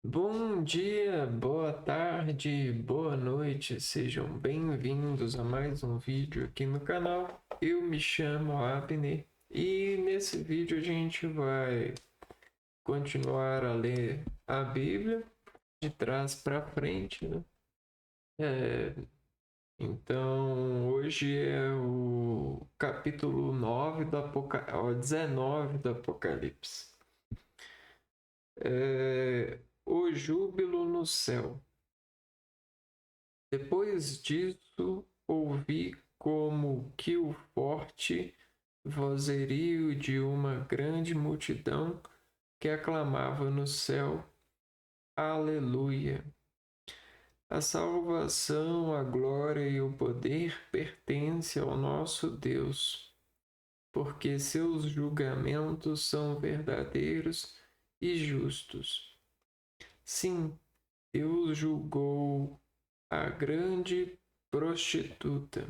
Bom dia, boa tarde, boa noite, sejam bem-vindos a mais um vídeo aqui no canal. Eu me chamo Abner e nesse vídeo a gente vai continuar a ler a Bíblia de trás para frente, né? Então hoje é o capítulo 9 do 19 do Apocalipse. O júbilo no céu. Depois disso, ouvi como que o forte vozerio de uma grande multidão que aclamava no céu: Aleluia! A salvação, a glória e o poder pertencem ao nosso Deus, porque seus julgamentos são verdadeiros e justos. Sim, Deus julgou a grande prostituta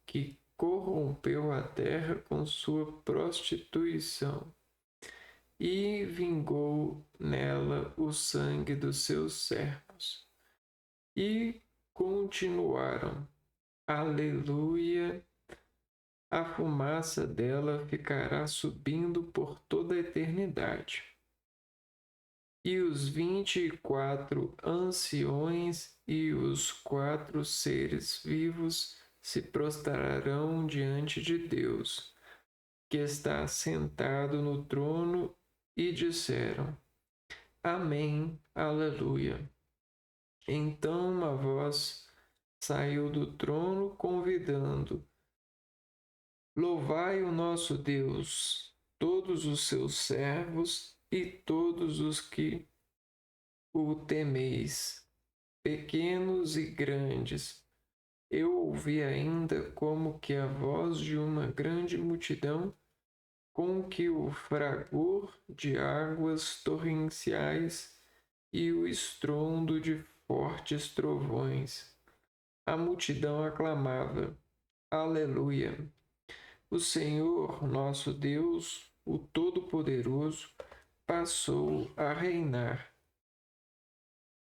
que corrompeu a terra com sua prostituição e vingou nela o sangue dos seus servos. E continuaram: Aleluia! A fumaça dela ficará subindo por toda a eternidade. E os 24 anciões e os 4 seres vivos se prostrarão diante de Deus, que está sentado no trono, e disseram: Amém, Aleluia. Então uma voz saiu do trono convidando: Louvai o nosso Deus, todos os seus servos e todos os que o temeis, pequenos e grandes. Eu ouvi ainda como que a voz de uma grande multidão, com que o fragor de águas torrenciais e o estrondo de fortes trovões. A multidão aclamava: Aleluia! O Senhor, nosso Deus, o Todo-Poderoso, passou a reinar.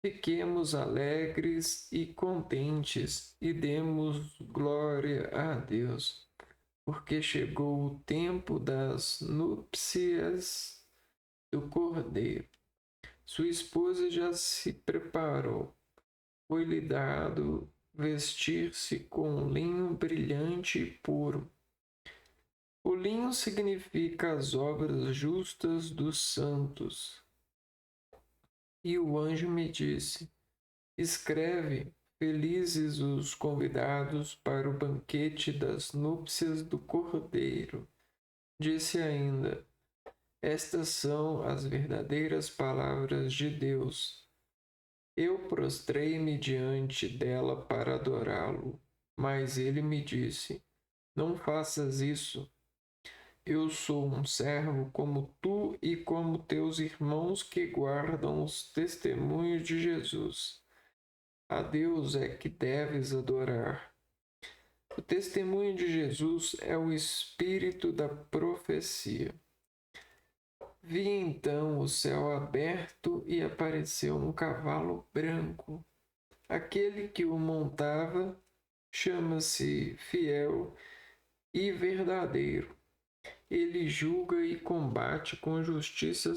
Fiquemos alegres e contentes e demos glória a Deus, porque chegou o tempo das núpcias do Cordeiro. Sua esposa já se preparou. Foi-lhe dado vestir-se com linho brilhante e puro. O linho significa as obras justas dos santos. E o anjo me disse: Escreve: Felizes os convidados para o banquete das núpcias do Cordeiro. Disse ainda: Estas são as verdadeiras palavras de Deus. Eu prostrei-me diante dela para adorá-lo, mas ele me disse: Não faças isso. Eu sou um servo como tu e como teus irmãos que guardam os testemunhos de Jesus. A Deus é que deves adorar. O testemunho de Jesus é o espírito da profecia. Vi então o céu aberto e apareceu um cavalo branco. Aquele que o montava chama-se Fiel e Verdadeiro. Ele julga e combate com justiça.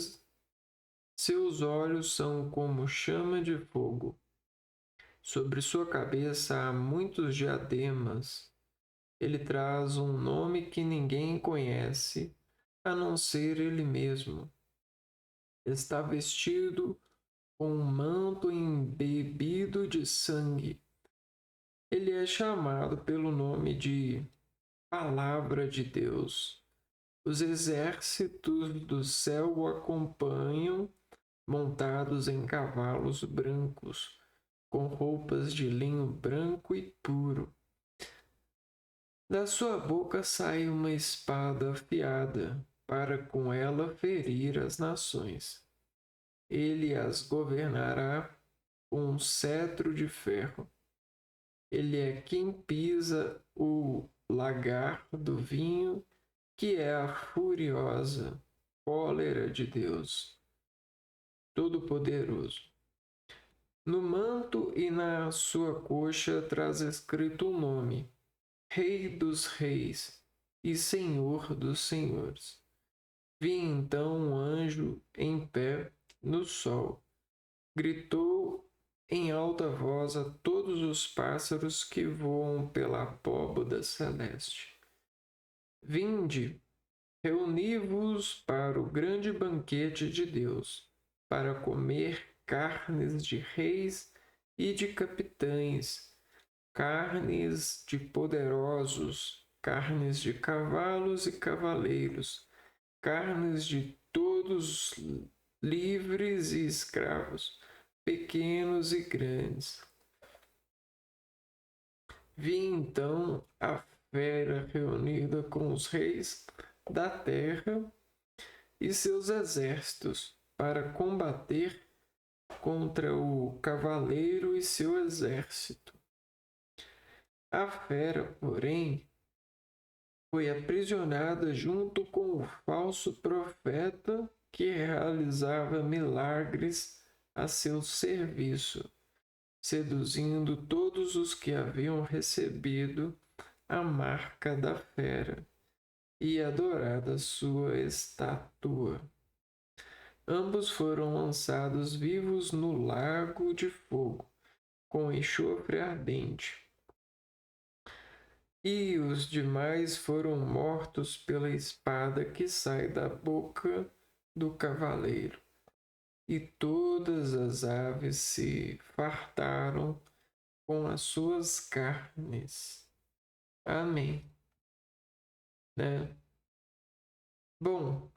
Seus olhos são como chama de fogo. Sobre sua cabeça há muitos diademas. Ele traz um nome que ninguém conhece, a não ser ele mesmo. Está vestido com um manto embebido de sangue. Ele é chamado pelo nome de Palavra de Deus. Os exércitos do céu o acompanham, montados em cavalos brancos, com roupas de linho branco e puro. Da sua boca sai uma espada afiada, para com ela ferir as nações. Ele as governará com um cetro de ferro. Ele é quem pisa o lagar do vinho, que é a furiosa cólera de Deus. Todo-Poderoso. No manto e na sua coxa traz escrito o nome: Rei dos Reis e Senhor dos Senhores. Vi então um anjo em pé no sol. Gritou em alta voz a todos os pássaros que voam pela abóbada celeste: Vinde, reuni-vos para o grande banquete de Deus, para comer carnes de reis e de capitães, carnes de poderosos, carnes de cavalos e cavaleiros, carnes de todos livres e escravos, pequenos e grandes. Vi então a fera reunida com os reis da terra e seus exércitos para combater contra o cavaleiro e seu exército. A fera, porém, foi aprisionada junto com o falso profeta que realizava milagres a seu serviço, seduzindo todos os que haviam recebido a marca da fera e adorado a sua estátua. Ambos foram lançados vivos no lago de fogo, com enxofre ardente. E os demais foram mortos pela espada que sai da boca do cavaleiro. E todas as aves se fartaram com as suas carnes. Amém. Né? Bom,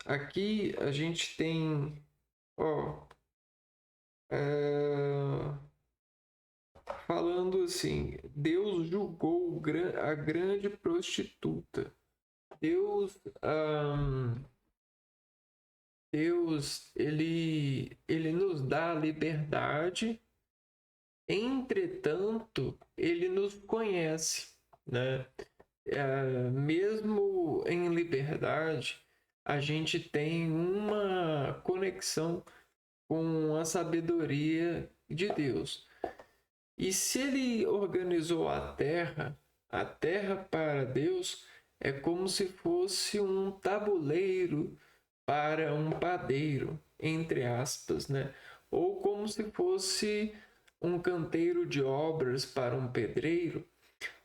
aqui a gente tem, ó, falando assim, Deus julgou a grande prostituta. Deus, ele nos dá a liberdade, entretanto, ele nos conhece, né? Mesmo em liberdade, a gente tem uma conexão com a sabedoria de Deus. E se ele organizou a terra para Deus é como se fosse um tabuleiro para um padeiro, entre aspas, né? Ou como se fosse um canteiro de obras para um pedreiro,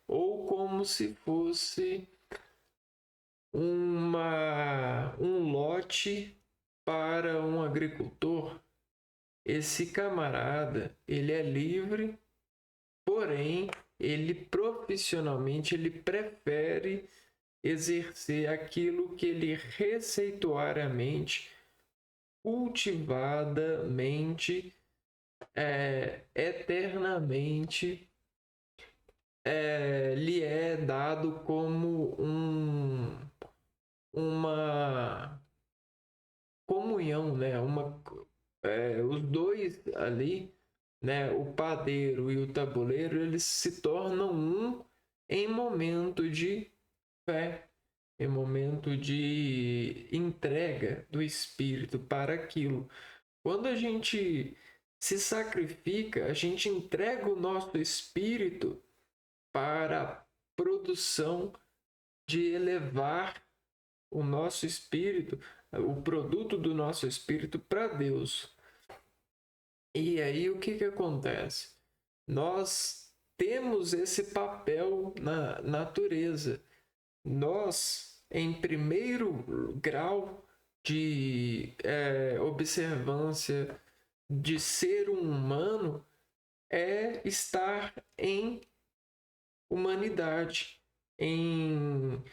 ou como se fosse um lote para um agricultor. Esse camarada, ele é livre, porém, ele profissionalmente, ele prefere exercer aquilo que ele receituariamente, cultivadamente, eternamente lhe é dado como uma comunhão, né? Os dois ali, né? O padeiro e o tabuleiro, eles se tornam um em momento de fé, em momento de entrega do Espírito para aquilo. Quando a gente se sacrifica, a gente entrega o nosso espírito para a produção de elevar o nosso espírito, o produto do nosso espírito para Deus. E aí o que acontece? Nós temos esse papel na natureza. Nós, em primeiro grau de observância de ser um humano, é estar em humanidade, em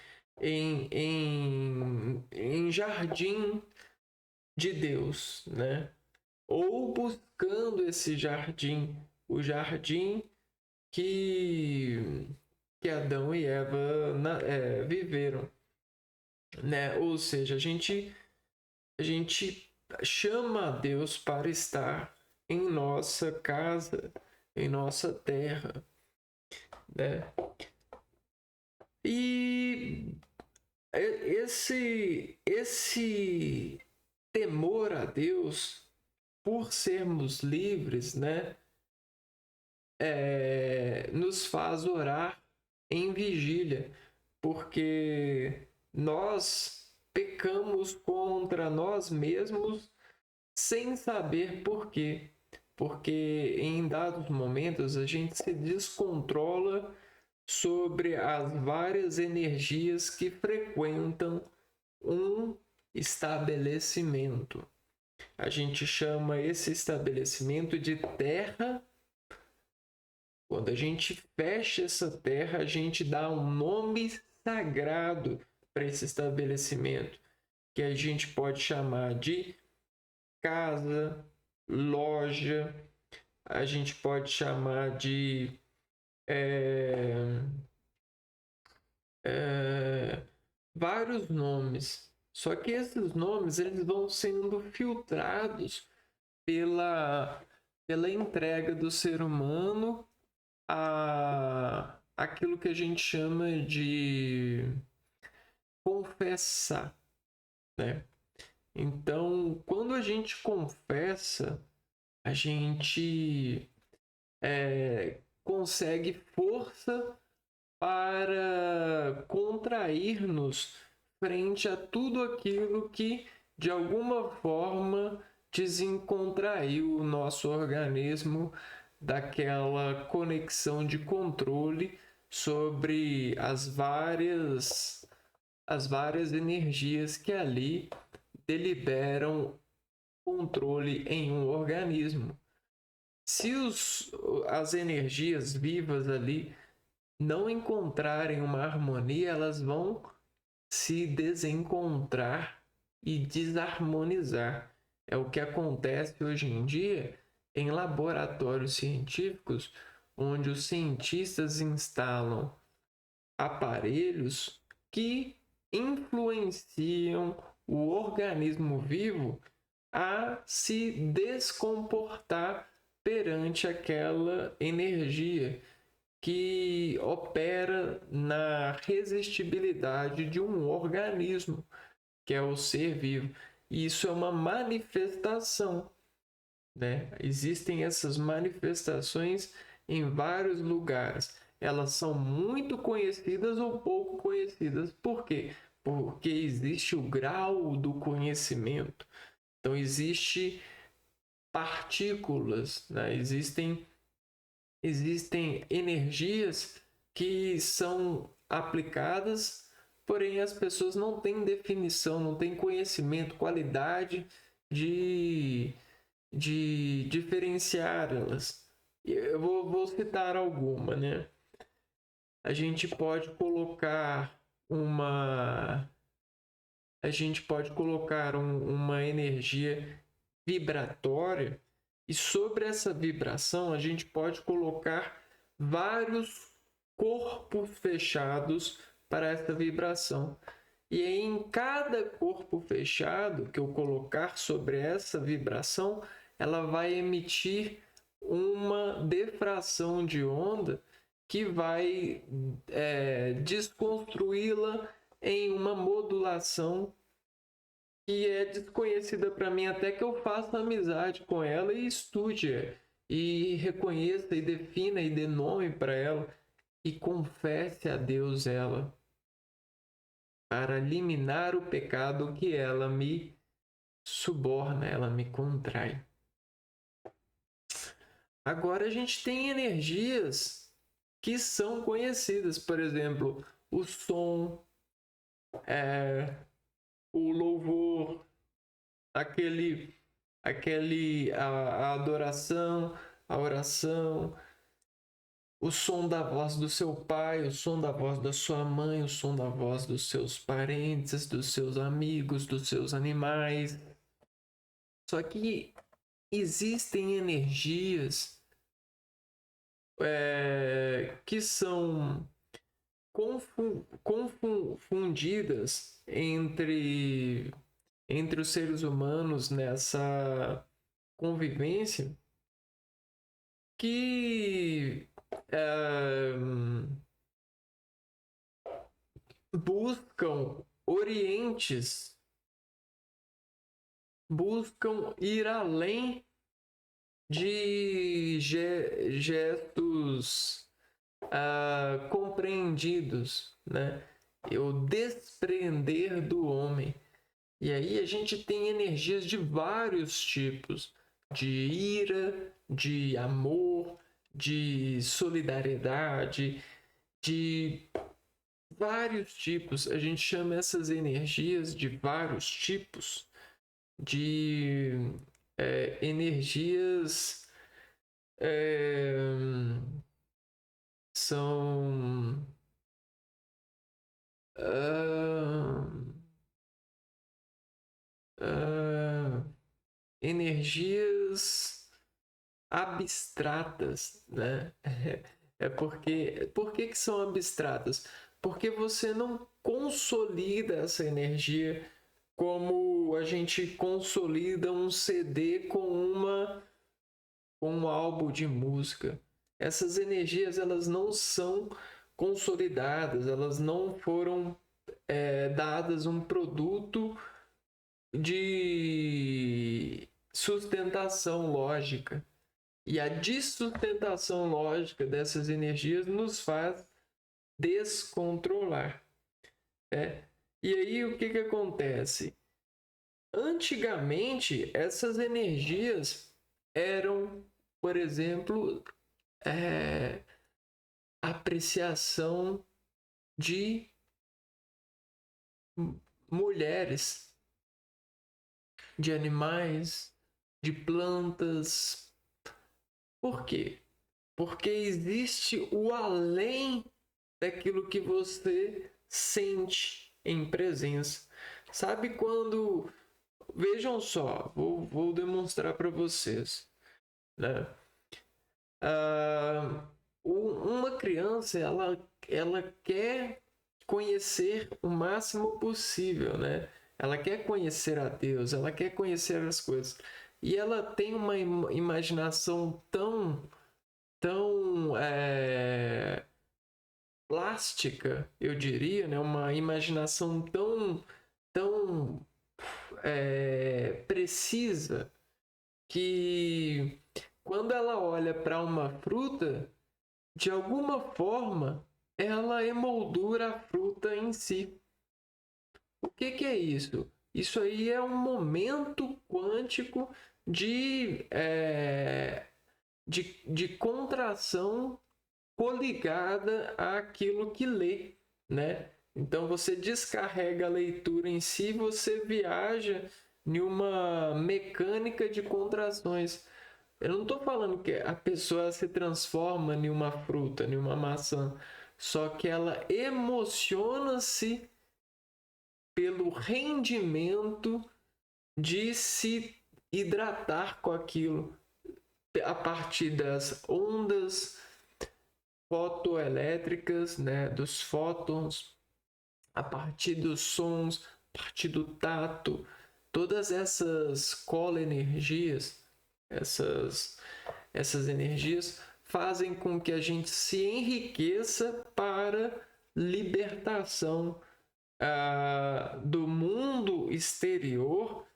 jardim de Deus, né? Ou buscando esse jardim, o jardim que Adão e Eva viveram, né? Ou seja, a gente chama a Deus para estar em nossa casa, em nossa terra, né? E esse temor a Deus, por sermos livres, né, nos faz orar em vigília, porque nós pecamos contra nós mesmos sem saber por quê. Porque em dados momentos a gente se descontrola sobre as várias energias que frequentam um estabelecimento. A gente chama esse estabelecimento de terra. Quando a gente fecha essa terra, a gente dá um nome sagrado para esse estabelecimento, que a gente pode chamar de casa, loja, a gente pode chamar de vários nomes. Só que esses nomes eles vão sendo filtrados pela entrega do ser humano a aquilo que a gente chama de confessar, né? Então, quando a gente confessa, a gente consegue força para contrair-nos frente a tudo aquilo que, de alguma forma, desencontraiu o nosso organismo daquela conexão de controle sobre as várias energias que ali deliberam controle em um organismo. Se as energias vivas ali não encontrarem uma harmonia, elas vão se desencontrar e desarmonizar. É o que acontece hoje em dia em laboratórios científicos, onde os cientistas instalam aparelhos que influenciam o organismo vivo a se descomportar perante aquela energia que opera na resistibilidade de um organismo, que é o ser vivo. E isso é uma manifestação, né? Existem essas manifestações em vários lugares. Elas são muito conhecidas ou pouco conhecidas. Por quê? Porque existe o grau do conhecimento. Então, existe partículas, né? Existem energias que são aplicadas, porém as pessoas não têm definição, não têm conhecimento, qualidade de diferenciá-las. Eu vou citar alguma, né? A gente pode colocar uma a gente pode colocar uma energia vibratória e sobre essa vibração a gente pode colocar vários corpos fechados para essa vibração. E aí, em cada corpo fechado que eu colocar sobre essa vibração, ela vai emitir uma defração de onda que vai desconstruí-la em uma modulação que é desconhecida para mim até que eu faça amizade com ela e estude e reconheça e defina e dê nome para ela e confesse a Deus ela para eliminar o pecado que ela me suborna, ela me contrai. Agora a gente tem energias que são conhecidas, por exemplo, o som, o louvor, a adoração, a oração, o som da voz do seu pai, o som da voz da sua mãe, o som da voz dos seus parentes, dos seus amigos, dos seus animais. Só que existem energias que são confundidas entre os seres humanos nessa convivência que buscam orientes buscam ir além de gestos compreendidos, né? O desprender do homem. E aí a gente tem energias de vários tipos, de ira, de amor, de solidariedade, de vários tipos. A gente chama essas energias de vários tipos de energias são energias abstratas, né? Por que são abstratas? Porque você não consolida essa energia como a gente consolida um CD com um álbum de música. Essas energias, elas não são consolidadas, elas não foram dadas um produto de sustentação lógica. E a dessustentação lógica dessas energias nos faz descontrolar. E aí o que acontece? Antigamente, essas energias eram, por exemplo, apreciação de mulheres, de animais, de plantas. Por quê? Porque existe o além daquilo que você sente em presença. Sabe quando... Vejam só, vou demonstrar para vocês, né? Uma criança, ela quer conhecer o máximo possível, né? Ela quer conhecer a Deus, ela quer conhecer as coisas. E ela tem uma imaginação tão plástica, eu diria, né? Uma imaginação tão precisa, que quando ela olha para uma fruta, de alguma forma, ela emoldura a fruta em si. O que é isso? Isso aí é um momento quântico de contração coligada àquilo que lê, né? Então você descarrega a leitura em si, você viaja em uma mecânica de contrações. Eu não estou falando que a pessoa se transforma em uma fruta, em uma maçã, só que ela emociona-se pelo rendimento de se hidratar com aquilo, a partir das ondas fotoelétricas, né, dos fótons, a partir dos sons, a partir do tato, todas essas cola-energias, essas energias fazem com que a gente se enriqueça para libertação do mundo exterior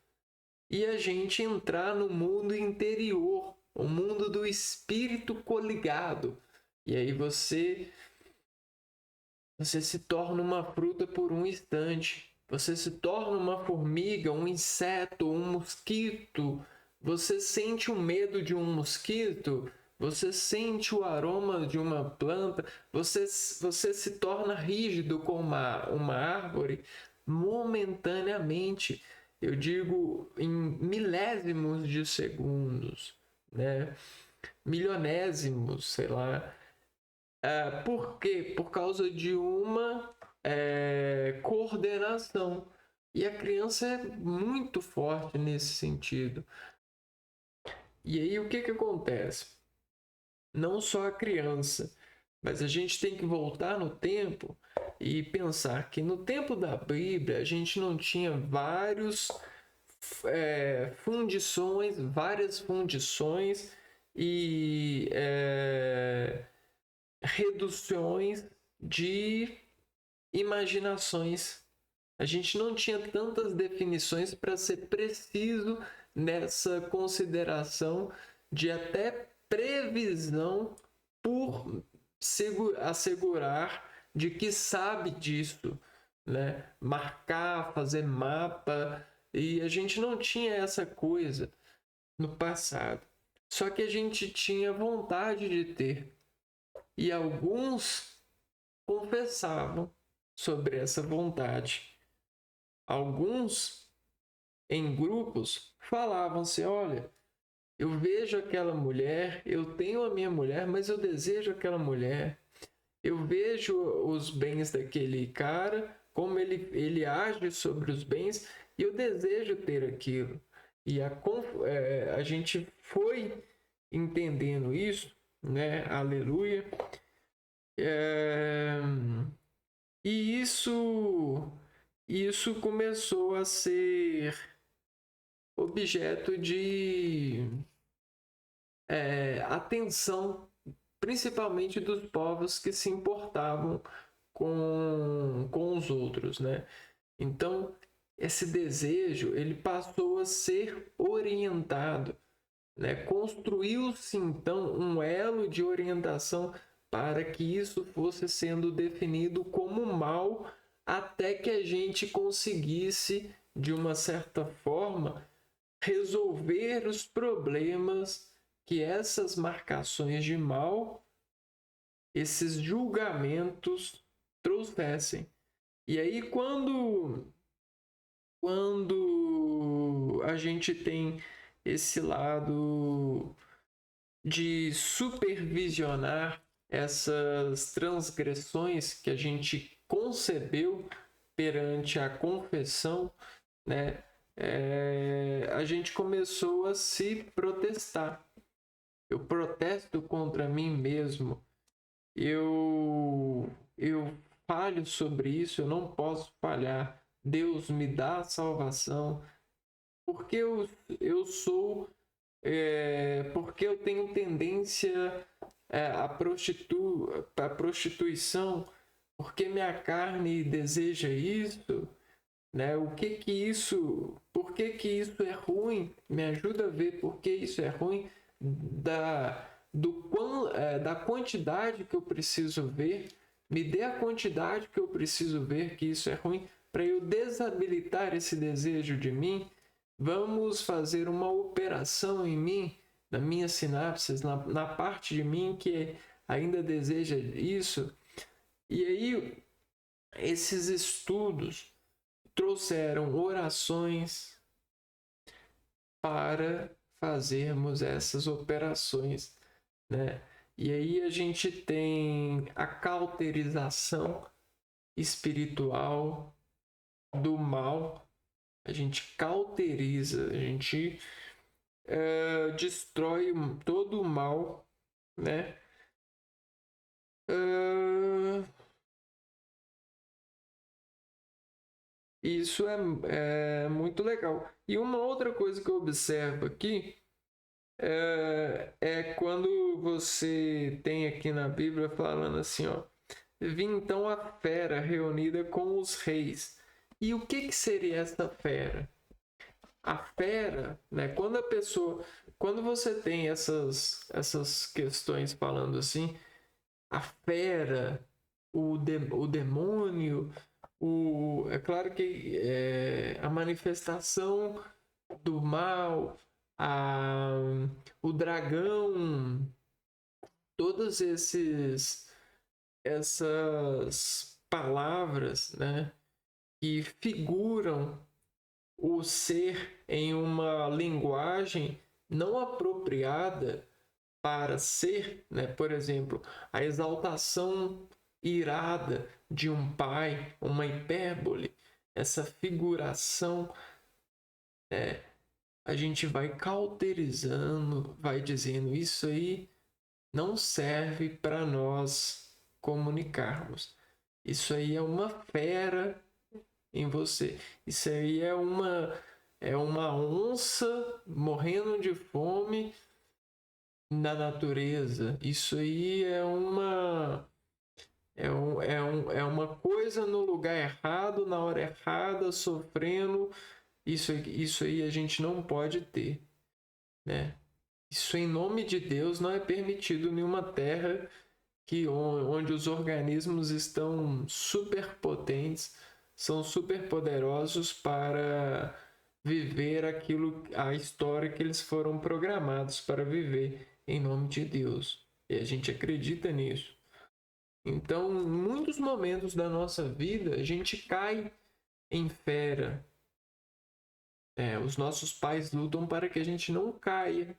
e a gente entrar no mundo interior, o mundo do espírito coligado. E aí você se torna uma fruta por um instante. Você se torna uma formiga, um inseto, um mosquito. Você sente o medo de um mosquito. Você sente o aroma de uma planta. Você se torna rígido como uma árvore momentaneamente. Eu digo em milésimos de segundos, né? Milionésimos, sei lá. Por quê? Por causa de uma coordenação. E a criança é muito forte nesse sentido. E aí o que acontece? Não só a criança, mas a gente tem que voltar no tempo e pensar que no tempo da Bíblia a gente não tinha várias fundições e reduções de imaginações. A gente não tinha tantas definições para ser preciso nessa consideração de até previsão por assegurar de que sabe disso, né? Marcar, fazer mapa, e a gente não tinha essa coisa no passado. Só que a gente tinha vontade de ter. E alguns confessavam sobre essa vontade. Alguns, em grupos, falavam-se: olha, eu vejo aquela mulher, eu tenho a minha mulher, mas eu desejo aquela mulher. Eu vejo os bens daquele cara, como ele age sobre os bens, e eu desejo ter aquilo. E a gente foi entendendo isso, né? Aleluia. E isso começou a ser objeto de atenção, principalmente dos povos que se importavam com os outros, né? Então, esse desejo ele passou a ser orientado, né? Construiu-se então um elo de orientação para que isso fosse sendo definido como mal, até que a gente conseguisse, de uma certa forma, resolver os problemas que essas marcações de mal, esses julgamentos trouxessem. E aí, quando a gente tem esse lado de supervisionar essas transgressões que a gente concebeu perante a confissão, né? A gente começou a se protestar. Eu protesto contra mim mesmo. Eu falho sobre isso, eu não posso falhar. Deus me dá a salvação. Porque eu sou. Porque eu tenho tendência à prostituição. Porque minha carne deseja isso, né? Por que isso é ruim? Me ajuda a ver por que isso é ruim, da quantidade que eu preciso ver. Me dê a quantidade que eu preciso ver que isso é ruim, para eu desabilitar esse desejo de mim. Vamos fazer uma operação em mim, na minha sinapses, na parte de mim que ainda deseja isso. E aí, esses estudos trouxeram orações para fazermos essas operações, né? E aí a gente tem a cauterização espiritual do mal. A gente cauteriza, a gente destrói todo o mal, né? Isso é muito legal. E uma outra coisa que eu observo aqui é quando você tem aqui na Bíblia falando assim, ó: vi então a fera reunida com os reis. E o que seria essa fera? A fera, né? Quando você tem essas questões falando assim, a fera, o demônio, é claro que a manifestação do mal, o dragão, todas essas palavras, né, que figuram o ser em uma linguagem não apropriada para ser, né? Por exemplo, a exaltação irada de um pai, uma hipérbole, essa figuração, a gente vai cauterizando, vai dizendo: isso aí não serve para nós comunicarmos. Isso aí é uma fera em você. Isso aí é uma onça morrendo de fome na natureza. Isso aí É uma coisa no lugar errado, na hora errada, sofrendo. Isso aí a gente não pode ter, né? Isso em nome de Deus não é permitido em uma terra onde os organismos estão superpotentes, são superpoderosos para viver a história que eles foram programados para viver em nome de Deus. E a gente acredita nisso. Então, em muitos momentos da nossa vida, a gente cai em fera. Os nossos pais lutam para que a gente não caia.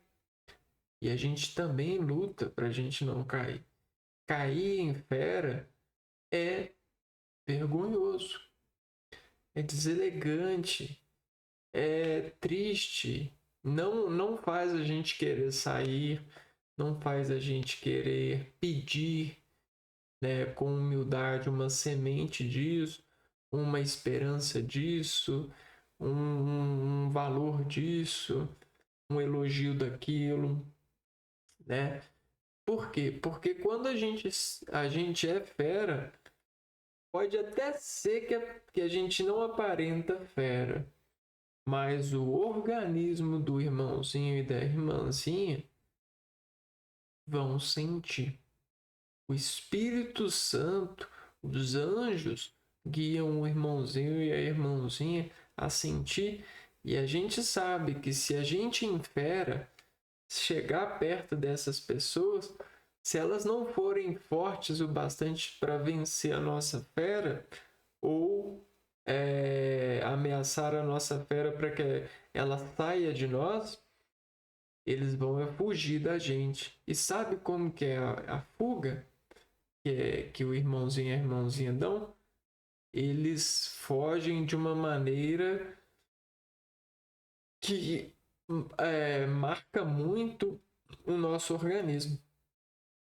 E a gente também luta para a gente não cair. Cair em fera é vergonhoso, é deselegante, é triste. Não faz a gente querer sair, não faz a gente querer pedir, né, com humildade uma semente disso, uma esperança disso, um valor disso, um elogio daquilo, né? Por quê? Porque quando a gente é fera, pode até ser que a gente não aparenta fera, mas o organismo do irmãozinho e da irmãzinha vão sentir. O Espírito Santo, os anjos, guiam o irmãozinho e a irmãzinha a sentir. E a gente sabe que se a gente infera, chegar perto dessas pessoas, se elas não forem fortes o bastante para vencer a nossa fera, ou ameaçar a nossa fera para que ela saia de nós, eles vão fugir da gente. E sabe como que é a fuga que o irmãozinho e a irmãzinha dão? Eles fogem de uma maneira que marca muito o nosso organismo,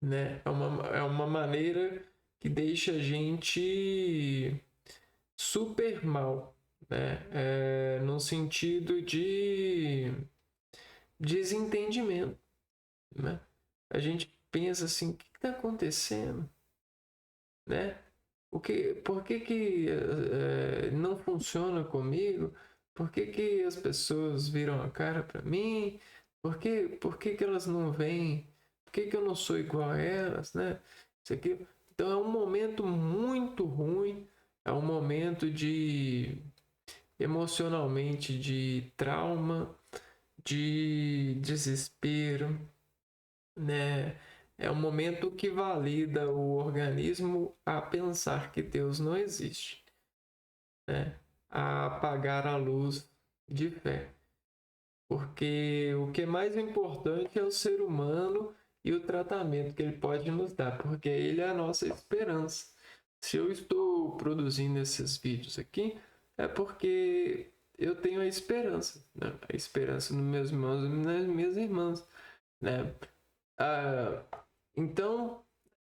né? É uma maneira que deixa a gente super mal, né? No sentido de desentendimento, né? A gente pensa assim, o que está acontecendo, né? Por que não funciona comigo? Por que as pessoas viram a cara para mim? Por que elas não vêm? Por que eu não sou igual a elas, né? Isso aqui. Então é um momento muito ruim, é um momento de emocionalmente de trauma, de desespero, né? É um momento que valida o organismo a pensar que Deus não existe, né? A apagar a luz de fé. Porque o que é mais importante é o ser humano e o tratamento que ele pode nos dar, porque ele é a nossa esperança. Se eu estou produzindo esses vídeos aqui, é porque eu tenho a esperança, né? A esperança nos meus irmãos e nas minhas irmãs, né? Então,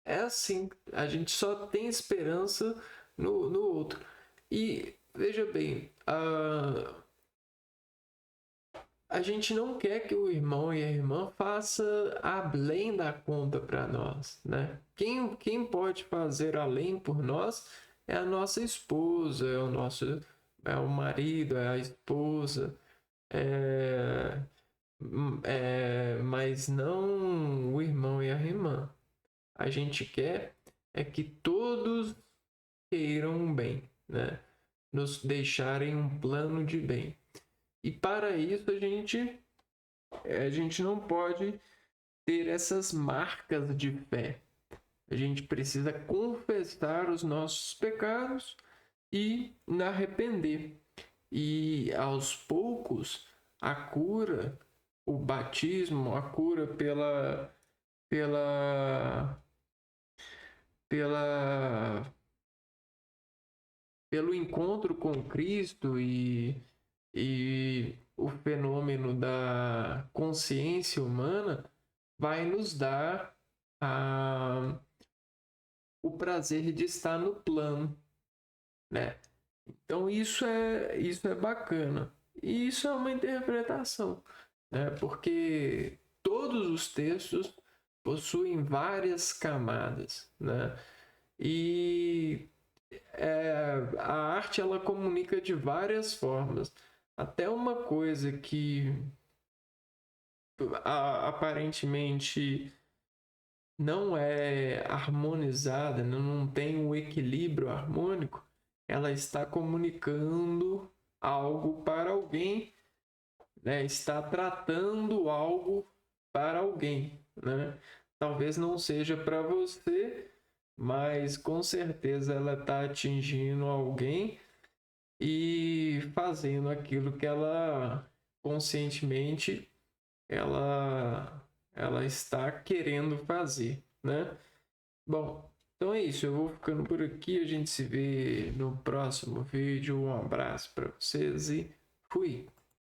é assim, a gente só tem esperança no outro. E veja bem, a gente não quer que o irmão e a irmã faça além da conta para nós, né? Quem pode fazer além por nós é a nossa esposa, é o marido, é a esposa, mas não o irmão e a irmã. A gente quer que todos queiram bem, né? Nos deixarem um plano de bem. E para isso a gente não pode ter essas marcas de fé. A gente precisa confessar os nossos pecados e arrepender. E aos poucos, a cura, o batismo, a cura pela, pela, pelo encontro com Cristo e o fenômeno da consciência humana vai nos dar o prazer de estar no plano, né? Então isso é bacana. E isso é uma interpretação, né? Porque todos os textos possuem várias camadas, né? E a arte ela comunica de várias formas. Até uma coisa que aparentemente não é harmonizada, não tem um equilíbrio harmônico, ela está comunicando algo para alguém, né? Está tratando algo para alguém, né? Talvez não seja para você, mas com certeza ela está atingindo alguém e fazendo aquilo que ela conscientemente ela está querendo fazer, né? Bom, então é isso. Eu vou ficando por aqui. A gente se vê no próximo vídeo. Um abraço para vocês e fui!